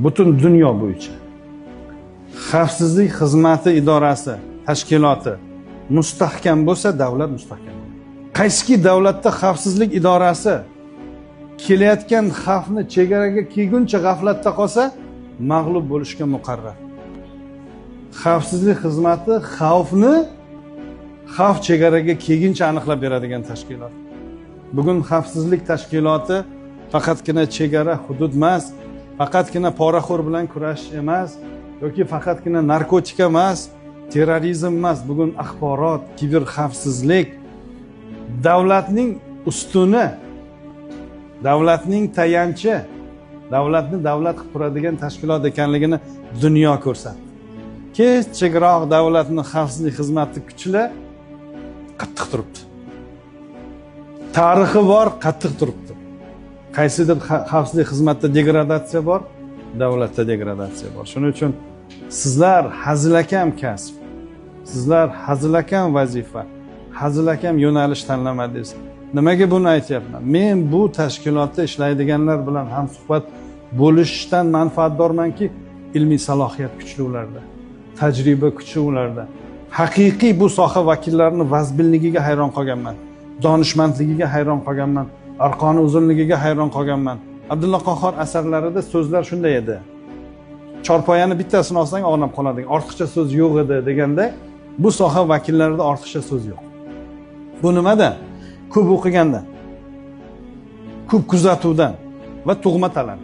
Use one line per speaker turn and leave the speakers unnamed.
butun dunyo bo'yicha xavfsizlik xizmati idorasi, tashkiloti mustahkam bo'lsa, davlat mustahkam bo'ladi. Qaysiki davlatda xavfsizlik idorasi kelayotgan xavfni chegaraga kelguncha g'aflatda qolsa, mag'lub bo'lishga muqarrar. Xavfsizlik xizmati xavf chegaraga kelguncha aniqlab beradigan tashkilot. Bugun xavfsizlik tashkiloti faqatgina chegara, hudud emas, faqatgina poraxo'r bilan kurash emas, yoki faqatgina narkotika emas, terrorizm emas, bugun axborot, kiber xavfsizlik, davlatning ustuni, davlatning tayanchi, davlatni davlat qilib turadigan tashkilot ekanligini dunyo ko'rsatdi. Kechroq davlatni xavfsizlik xizmati kuchli, qattiq turibdi. Tarixi bor, qattiq turibdi. Qaysidir xavfsizlik xizmatda degradatsiya bor, davlatda degradatsiya bor. Shuning uchun sizlar hazilakam kasb, sizlar hazilakam vazifa, hazilakam yo'nalish tanlamadingiz. Nimaga buni aytyapman? Men bu tashkilotda ishlaydiganlar bilan ham suhbat bo'lishdan manfaatdormanki, ilmiy salohiyat kuchli ularda, tajriba kuchli ularda. Haqiqiy bu soha vakillarini vazbinligiga hayron qolganman, donishmandligiga hayron qolganman, arqoni uzunligiga hayron qolganman. Abdulla Qahhor asarlarida so'zlar shunday edi. Chorpoyani bittasini olsang og'nab qoladi. Ortiqcha so'z yo'q edi deganda, bu soha vakillarida ortiqcha so'z yo'q. Bu nimada? Ko'p o'qigandan, ko'p kuzatuvdan va tug'ma talab.